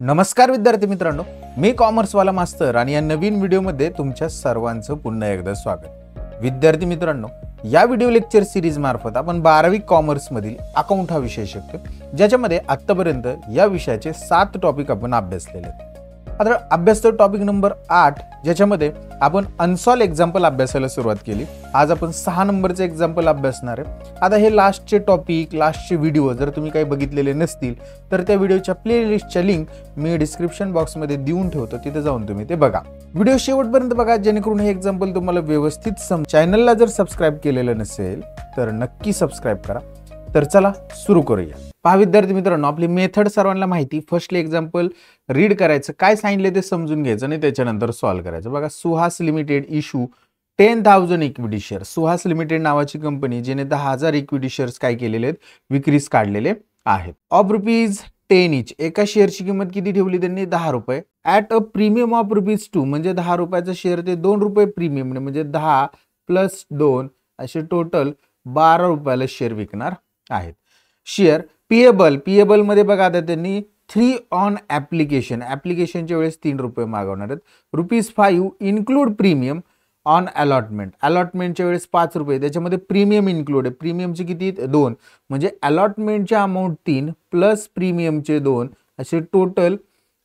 नमस्कार विद्यार्थी मित्रांनो, मी कॉमर्सवाला मास्तर आणि या नवीन व्हिडिओमध्ये तुमच्या सर्वांचं पुन्हा एकदा स्वागत. विद्यार्थी मित्रांनो, या व्हिडिओ लेक्चर सिरीज मार्फत आपण 12वी कॉमर्स मधील अकाउंट हा विषय शिकतो, ज्याच्यामध्ये आतापर्यंत या विषयाचे 7 टॉपिक आपण अभ्यासलेले आहेत. आता अभ्यासतो टॉपिक नंबर 8, ज्याच्यामध्ये आपण अनसॉल्व एक्झाम्पल अभ्यासायला सुरुवात केली. आज आपण 6 नंबरचे एक्झाम्पल अभ्यासणार आहे. आता हे लास्टचे टॉपिक, लास्टचे व्हिडिओ जर तुम्ही काही बघितलेले नसतील तर त्या व्हिडिओच्या प्लेलिस्टच्या लिंक मी डिस्क्रिप्शन बॉक्समध्ये देऊन ठेवतो, तिथे जाऊन तुम्ही ते बघा. व्हिडिओ शेवटपर्यंत बघा, जेणेकरून हे एक्झाम्पल तुम्हाला व्यवस्थित चॅनलला जर सबस्क्राईब केलेलं नसेल तर नक्की सबस्क्राईब करा. तर चला सुरू करूया. पहा विद्यार्थी मित्रांनो, आपली मेथड सर्वांना माहिती. फर्स्टली एक्झाम्पल रीड करायचं, काय सांगितले ते समजून घ्यायचं आणि त्याच्यानंतर सॉल्व्ह करायचं. बघा, Suhas limited issue 10,000 equity share. Suhas limited नावाची कंपनी जिने 10,000 इक्विटी शेअर्स काय केलेले आहेत, विक्रीस काढलेले आहेत. ऑफ ₹10 इच. एका शेअरची किंमत किती ठेवली त्यांनी? ₹10. ॲट अ प्रीमियम ऑफ ₹2, म्हणजे ₹10 शेअर ते ₹2 प्रीमियम, म्हणजे 10 + 2 असे टोटल ₹12 शेअर विकणार आहेत. शेअर पेएबल मध्ये बघा, आता त्यांनी 3 ऑन ऍप्लिकेशनच्या वेळेस ₹3 मागवणार आहेत. ₹5 इन्क्लूड प्रीमियम ऑन अलॉटमेंटच्या वेळेस ₹5. त्याच्यामध्ये प्रीमियम इन्क्लूड आहे. प्रीमियमचे किती? 2, म्हणजे अलॉटमेंटचे अमाऊंट 3 प्लस प्रीमियमचे 2 असे टोटल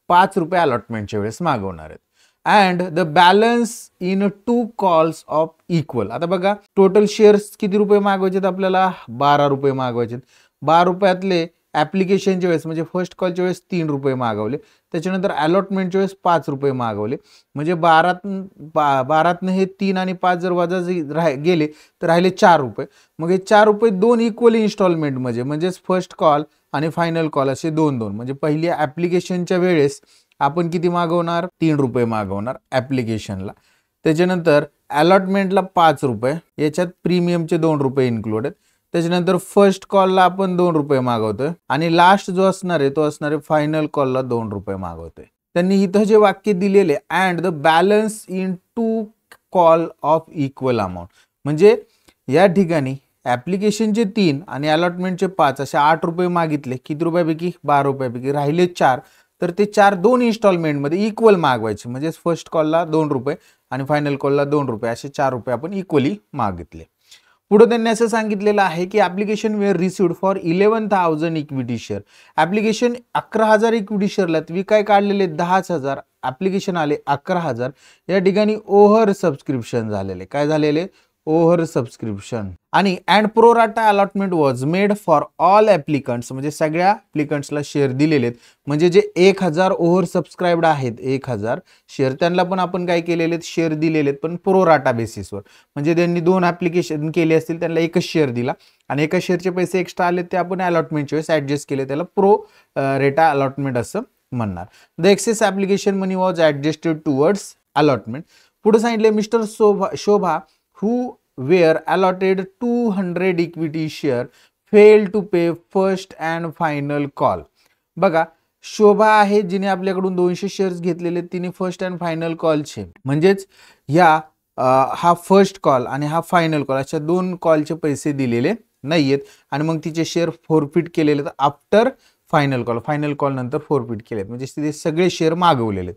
₹5 अलॉटमेंटच्या वेळेस मागवणार आहेत. And the balance in 2 calls of equal. आता बघा, टोटल शेअर्स किती रुपये मागवायचे? आपल्याला ₹12 मागवायचे. ₹12 ऍप्लिकेशनच्या वेळेस म्हणजे फर्स्ट कॉलच्या वेळेस ₹3 मागवले, त्याच्यानंतर अलॉटमेंटच्या वेळेस ₹5 मागवले, म्हणजे 12 हे 3 आणि 5 जर वजा गेले तर राहिले ₹4. मग हे ₹4 2 इक्वल इन्स्टॉलमेंट म्हणजेच फर्स्ट कॉल आणि फायनल कॉल असे 2-2. म्हणजे पहिली ऍप्लिकेशनच्या वेळेस आपण किती मागवणार? ₹3 मागवणार ऍप्लिकेशनला. त्याच्यानंतर अलॉटमेंटला ₹5, याच्यात प्रीमियमचे ₹2 इन्क्लूड आहेत. त्याच्यानंतर फर्स्ट कॉलला आपण ₹2 मागवतोय आणि लास्ट जो असणार आहे तो असणार आहे फायनल कॉलला ₹2 मागवतोय. त्यांनी इथं जे वाक्य दिलेले and the balance in 2 call of equal amount, म्हणजे या ठिकाणी ऍप्लिकेशनचे 3 आणि अलॉटमेंटचे 5 असे ₹8 मागितले. किती रुपयापैकी? ₹12 राहिले 4, तर ते 4 2 इन्स्टॉलमेंटमध्ये इक्वल मागवायचे, म्हणजे फर्स्ट कॉलला ₹2 आणि फायनल कॉलला ₹2 असे ₹4 आपण इक्वली मागितले. पुढे त्यांनी असं सांगितलेलं आहे की application were received for 11,000 equity share. Application 11,000 equity शेअरला विकाय काढलेले 10,000, ऍप्लिकेशन आले 11,000. या ठिकाणी ओव्हर सबस्क्रिप्शन झालेले. काय झालेले? Over subscription. आणि and pro rata allotment was made for all applicants, म्हणजे सगळ्या ऍप्लिकंट्सला शेअर दिलेले आहेत. म्हणजे जे 1,000 ओव्हर सबस्क्राईब्ड आहेत, 1,000 शेअर, त्यांना पण आपण काय केलेले आहेत? शेअर दिलेले आहेत, पण प्रोराटा बेसिसवर. म्हणजे त्यांनी 2 ऍप्लिकेशन केले असतील, त्यांना एकच शेअर दिला आणि एका शेअरचे पैसे एक्स्ट्रा आले ते आपण अलॉटमेंटच्या वेळेस ऍडजस्ट केले, त्याला प्रो रेटा अलॉटमेंट असं म्हणणार. The excess application money was adjusted towards allotment. पुढे सांगितले mister Shobha who were allotted 200 equity share failed to pay first and final call. बघा, शोभा आहे जिने आपल्याकडून 200 शेअर्स घेतलेले, तिने फर्स्ट अँड फायनल कॉलचे, म्हणजेच हा फर्स्ट कॉल आणि हा फायनल कॉल अशा 2 कॉलचे पैसे दिलेले नाहीयेत आणि मग तिचे शेअर फोरफिट केलेले आफ्टर फायनल कॉल नंतर फोरफिट केलेत, म्हणजे तिथे सगळे शेअर मागवलेले.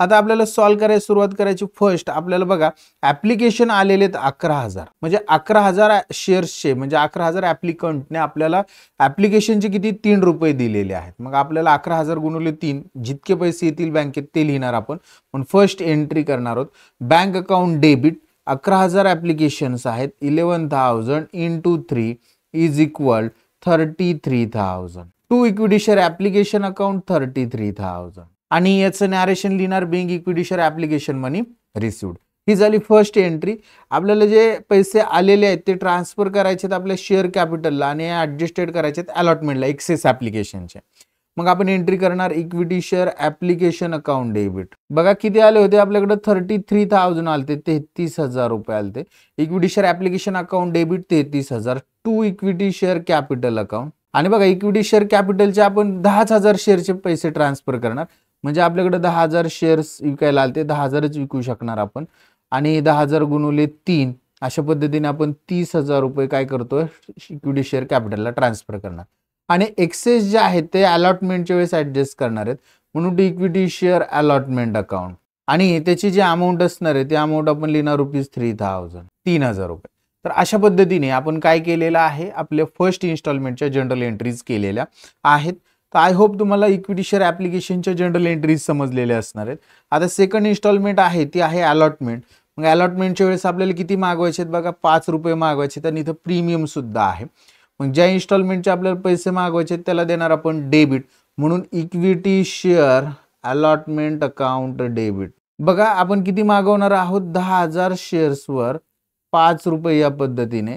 आता आपल्याला सॉल्व्ह करायला सुरुवात करायची. फर्स्ट आपल्याला बघा, ऍप्लिकेशन आलेले आहेत 11,000, म्हणजे 11,000 शेअर्सचे, म्हणजे 11,000 ऍप्लिकंटने आपल्याला ऍप्लिकेशनचे किती? ₹3 दिलेले आहेत. मग आपल्याला 11,000 गुणिले 3 जितके पैसे येतील बँकेत ते लिहिणार आपण. पण फर्स्ट एंट्री करणार आहोत. बँक अकाउंट डेबिट 11,000 ऍप्लिकेशन्स आहेत, 11,000 × 3 is equal 33,000. 2 equity share application account 33,000 आणि याचं नॅरेशन लिहिणार बिंग इक्विटी शेअर ऍप्लिकेशन मनी रिसिव्ड. ही झाली फर्स्ट एंट्री. आपल्याला जे पैसे आलेले आहेत ते ट्रान्सफर करायचे आपल्या शेअर कॅपिटलला आणि ऍडजस्टेड करायचे अलॉटमेंटला एक्सेस ऍप्लिकेशनचे. मग आपण एंट्री करणार equity share application account debit. बघा किती आले होते आपल्याकडे? 33,000 आलते, ₹33,000 आलते. Equity share application account debit 33,000. 2 equity share capital account. आणि बघा, इक्विटी शेअर कॅपिटलचे आपण 10,000 शेअरचे पैसे ट्रान्सफर करणार, म्हणजे आपल्याकडे 10,000 शेअर्स विकायला आले, 10,000च विकू शकणार आपण. आणि 10,000 गुणिले 3 अशा पद्धतीने आपण ₹30,000 काय करतोय? इक्विटी शेअर कॅपिटलला ट्रान्सफर करणार. आणि एक्सेस जे आहेत ते अलॉटमेंटच्या वेळेस ऍडजस्ट करणार आहेत, म्हणून इक्विटी शेअर अलॉटमेंट अकाउंट आणि त्याची जी अमाऊंट असणार आहे ती अमाऊंट आपण लिहिणार ₹3000 रुपये. तर अशा पद्धतीने आपण काय केलेलं आहे, आपल्या फर्स्ट इन्स्टॉलमेंटच्या जनरल एंट्रीज केलेल्या आहेत. तर आय होप तुम्हाला इक्विटी शेअर ॲप्लिकेशनच्या जनरल एंट्रीज समजलेल्या असणार आहेत. आता सेकंड इन्स्टॉलमेंट आहे ती आहे अलॉटमेंट. मग अलॉटमेंटच्या वेळेस आपल्याला किती मागवायचे आहेत बघा, ₹5 मागवायचे आहेत आणि इथं प्रीमियम सुद्धा आहे. मग ज्या इन्स्टॉलमेंटचे आपल्याला पैसे मागवायचे आहेत त्याला देणार आपण डेबिट, म्हणून equity share allotment account debit. बघा आपण किती मागवणार आहोत, 10,000 शेअर्सवर ₹5 या पद्धतीने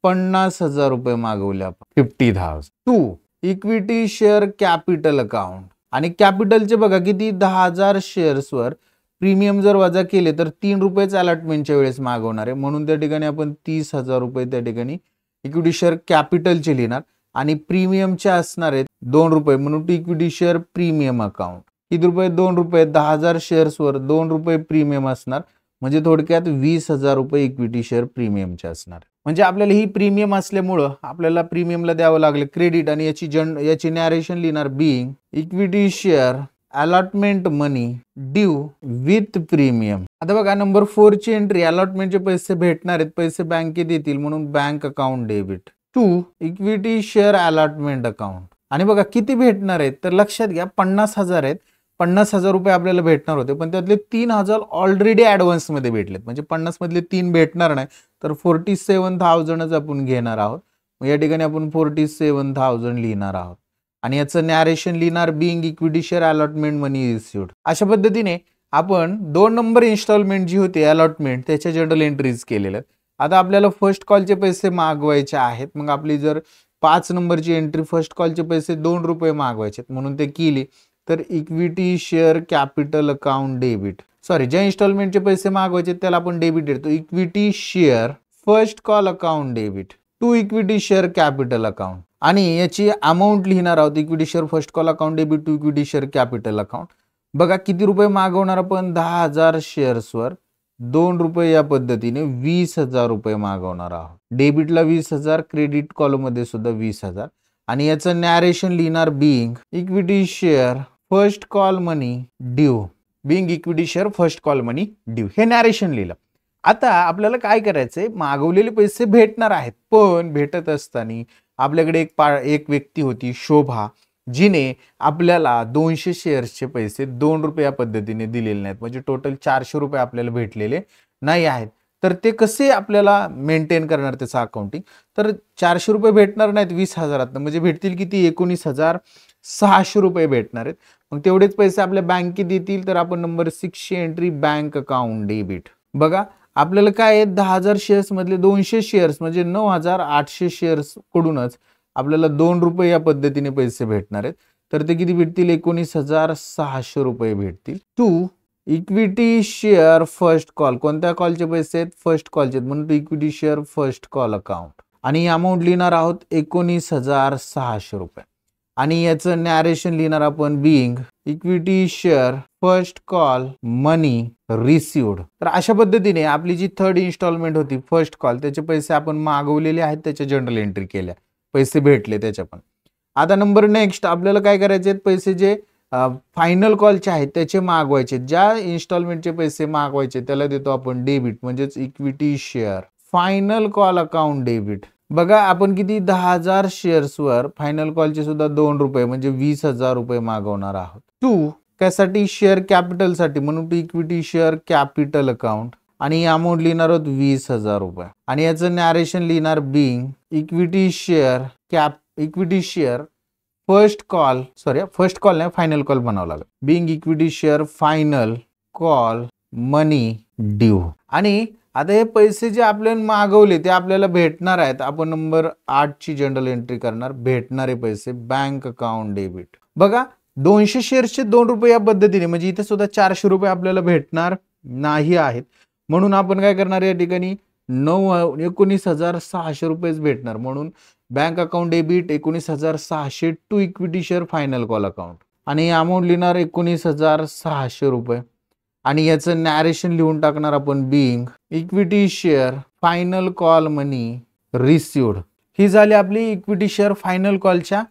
₹50,000 मागवले आपण, 50,000. 2 इक्विटी शेअर कॅपिटल अकाउंट आणि कॅपिटलचे बघा किती, 10,000 शेअर्सवर प्रीमियम जर वजा केले तर ₹3 अलॉटमेंटच्या वेळेस मागवणार आहे, म्हणून त्या ठिकाणी आपण ₹30,000 त्या ठिकाणी इक्विटी शेअर कॅपिटलचे लिहिणार आणि प्रीमियमचे असणार आहेत ₹2, म्हणून इक्विटी शेअर प्रीमियम अकाउंट. किती रुपये, ₹2. 10,000 शेअर्सवर ₹2 प्रीमियम असणार, म्हणजे थोडक्यात ₹20,000 इक्विटी शेअर प्रीमियमचे असणार. म्हणजे आपल्याला ही प्रीमियम असल्यामुळं आपल्याला प्रीमियमला द्यावं लागलं क्रेडिट आणि याची नॅरेशन लिहिणार being equity share allotment money due with premium. आता बघा नंबर 4 ची एंट्री, अलॉटमेंटचे पैसे भेटणार आहेत, पैसे बँकेत येतील म्हणून bank account debit. 2 equity share allotment account आणि बघा किती भेटणार आहेत, तर लक्षात घ्या 50,000 आहेत. ₹50,000 आपल्याला भेटणार होते, पण त्यातले 3,000 ऑलरेडी ॲडव्हान्स मध्ये भेटलेत, म्हणजे 50 मधले 3 भेटणार नाही, तर 47,000च आपण घेणार आहोत. मग या ठिकाणी आपण 47,000 लिहिणार आहोत आणि याचं नॅरेशन लिहिणार बीइंग इक्विटी शेअर अलॉटमेंट मनी रिसिव्ड. अशा पद्धतीने आपण 2 नंबर इन्स्टॉलमेंट जी होती अलॉटमेंट त्याच्या जनरल एंट्रीज केलेल्या. आता आपल्याला फर्स्ट कॉलचे पैसे मागवायचे आहेत, मग आपली जर 5 नंबरची एंट्री फर्स्ट कॉलचे पैसे ₹2 मागवायचे म्हणून ते केली, तर equity share capital account debit. Sorry, ज्या इन्स्टॉलमेंटचे पैसे मागवायचे त्याला आपण डेबिट देतो, equity share first call account debit to equity share capital account आणि याची अमाऊंट लिहिणार आहोत equity share first call account debit to equity share capital account. बघा किती रुपये मागवणार आपण, 10,000 शेअर्सवर ₹2 या पद्धतीने ₹20,000 मागवणार आहोत. डेबिटला 20,000, क्रेडिट कॉलम मध्ये सुद्धा 20,000 आणि याचं नॅरेशन लिहिणार being equity share first call money due, being equity share first call money due, हे नॅरेशन लिहिलं. आता आपल्याला काय करायचंय, मागवलेले पैसे भेटणार आहेत, पण भेटत असताना आपल्याकडे एक व्यक्ती होती शोभा, जिने आपल्याला 200 शेअर्सचे पैसे ₹2 या पद्धतीने दिलेले नाहीत, म्हणजे टोटल ₹400 आपल्याला भेटलेले नाही आहेत. तर ते कसे आपल्याला मेंटेन करणार त्याचं अकाउंटिंग, तर ₹400 भेटणार नाहीत 20,000, म्हणजे भेटतील किती, ₹19,600 भेटणार आहेत. मग तेवढेच पैसे आपल्या बँकेत येतील, तर आपण नंबर 6 ची एंट्री बँक अकाउंट डेबिट. बघा आपल्याला काय आहे, 10,000 शेअर्स मधले 200 शेअर्स म्हणजे 9,800 शेअर्स कडूनच आपल्याला ₹2 या पद्धतीने पैसे भेटणार आहेत, तर ते किती भेटतील, ₹19,600 भेटतील. 2 इक्विटी शेअर फर्स्ट कॉल, कोणत्या कॉलचे पैसे आहेत, फर्स्ट कॉलचे, म्हणून equity share first call account आणि अमाऊंट लिहिणार आहोत ₹19,600 आणि याचं नॅरेशन लिहिणार आपण being equity share first call money received. तर अशा पद्धतीने आपली जी थर्ड इन्स्टॉलमेंट होती फर्स्ट कॉल, त्याचे पैसे आपण मागवलेले आहेत, त्याच्या जनरल एंट्री केल्या, पैसे भेटले त्याच्या पण. आता नंबर नेक्स्ट आपल्याला काय करायचे आहेत, पैसे जे फायनल कॉलचे आहेत त्याचे मागवायचे, ज्या इन्स्टॉलमेंटचे पैसे मागवायचे त्याला देतो आपण डेबिट, म्हणजेच equity share final call account debit. बघा आपण किती, 10,000 शेअर्सवर फायनल कॉलचे सुद्धा ₹2 म्हणजे ₹20,000 मागवणार आहोत. 2 त्यासाठी शेअर कॅपिटलसाठी, म्हणून इक्विटी शेअर कॅपिटल अकाउंट आणि अमाऊंट लिहिणार आहोत ₹20,000 आणि याचं नॅरेशन लिहिणार being equity share first call, sorry first call नाही फायनल कॉल बनावं लागेल, being equity share final call money due. आणि आता हे पैसे जे आपल्याला मागवले ते आपल्याला भेटणार आहेत, आपण नंबर 8 ची जनरल एंट्री करणार, भेटणारे पैसे बँक अकाउंट डेबिट. बघा 200 शेअर्सचे ₹2 या पद्धतीने, म्हणजे इथे सुद्धा ₹400 आपल्याला भेटणार नाही आहेत, म्हणून आपण काय करणार या ठिकाणी ₹19,600 भेटणार, म्हणून bank account debit 19,600 to equity share final call account आणि अमाऊंट लिहिणार ₹19,600 आणि याचं नॅरेशन लिहून टाकणार आपण being equity share final call money received. ही झाली आपली इक्विटी शेअर फायनल कॉलच्या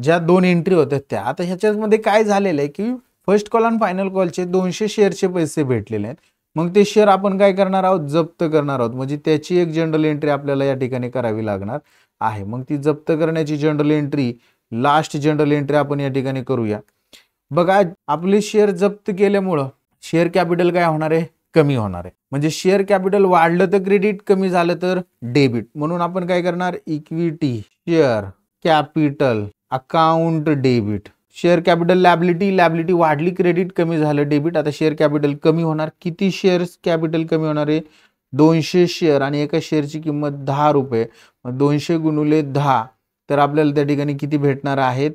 ज्या 2 एंट्री होत्या त्या. आता ह्याच्यामध्ये काय झालेलं आहे की फर्स्ट कॉल आणि फायनल कॉलचे 200 शेअरचे पैसे भेटलेले आहेत. मग ते शेअर आपण काय करणार आहोत, जप्त करणार आहोत. म्हणजे त्याची एक जनरल एंट्री आपल्याला या ठिकाणी करावी लागणार आहे. मग ती जप्त करण्याची general entry, last general entry आपण या ठिकाणी करूया. बघा, आपले शेअर जप्त केल्यामुळं शेअर कॅपिटल काय होणार आहे, कमी होणार आहे. म्हणजे शेअर कॅपिटल वाढलं तर क्रेडिट, कमी झालं तर डेबिट. म्हणून आपण काय करणार, equity share capital account debit. Share capital liability वाढली क्रेडिट, कमी झालं डेबिट. आता शेअर कॅपिटल कमी होणार. किती शेअर कॅपिटल कमी होणार आहे, 200 शेअर आणि एका शेअरची किंमत 10 रुपये. 200 गुणिले 10 तर आपल्याला त्या ठिकाणी किती भेटणार आहेत,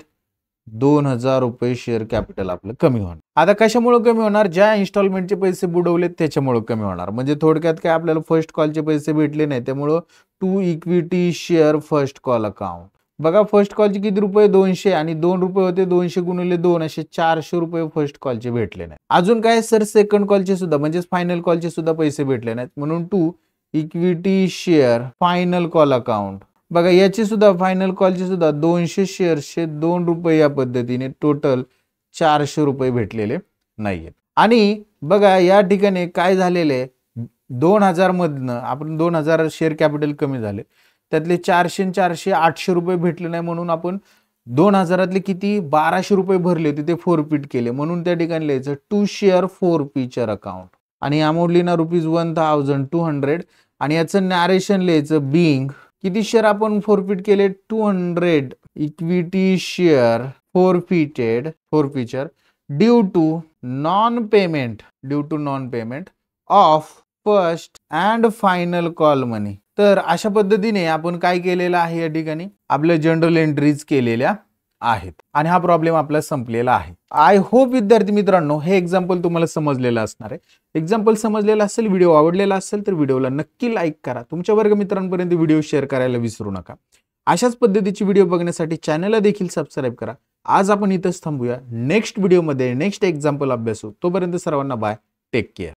2000 रुपये शेअर कॅपिटल आपलं कमी होणार. आता कशामुळे कमी होणार, ज्या इन्स्टॉलमेंटचे पैसे बुडवलेत त्याच्यामुळे कमी होणार. म्हणजे थोडक्यात काय, आपल्याला फर्स्ट कॉलचे पैसे भेटले नाही, त्यामुळं to equity share first call account. बघा, फर्स्ट कॉलचे किती रुपये, 200 आणि 2 रुपये होते. 200 गुणिले 2 असे 400 रुपये फर्स्ट कॉलचे भेटले नाही. अजून काय सर, सेकंड कॉलचे सुद्धा म्हणजे फायनल कॉलचे सुद्धा पैसे भेटले नाहीत. म्हणून to equity share final call account. बघा, याची सुद्धा फायनल कॉलची सुद्धा 200 शेअर्सचे 2 रुपये या पद्धतीने टोटल 400 रुपये भेटलेले नाहीयेत. आणि बघा, या ठिकाणी काय झालेले, 2000 मधनं आपण 2000 शेअर कॅपिटल कमी झाले, त्यातले 400 800 रुपये भेटले नाही. म्हणून आपण 2000 किती 1200 रुपये भरले होते ते फोरफिट केले. म्हणून त्या ठिकाणी लिहायचं टू शेअर फोरफिचर अकाउंट. आणि अमाऊंट लिहिणार ₹1200. आणि याचं नॅरेशन लिहायचं बिंग किती शेअर आपण फोरफिट केले, 200 equity share forfeiture due to non payment of first and final call money. तर अशा पद्धतीने आपण काय केलेलं आहे, या ठिकाणी आपल्या जनरल एंट्रीज केलेल्या आहेत आणि हा प्रॉब्लेम आपला संपलेला आहे. आय होप विद्यार्थी मित्रांनो हे एक्झाम्पल तुम्हाला समजलेलं असणार आहे. एक्झाम्पल समजलेला असेल, व्हिडिओ आवडलेला असेल तर व्हिडिओला नक्की लाईक करा. तुमच्या वर्ग मित्रांपर्यंत व्हिडिओ शेअर करायला विसरू नका. अशाच पद्धतीची व्हिडिओ बघण्यासाठी चॅनलला देखील सबस्क्राईब करा. आज आपण इथंच थांबूया. नेक्स्ट व्हिडिओमध्ये नेक्स्ट एक्झाम्पल अभ्यासू. तोपर्यंत सर्वांना बाय, टेक केअर.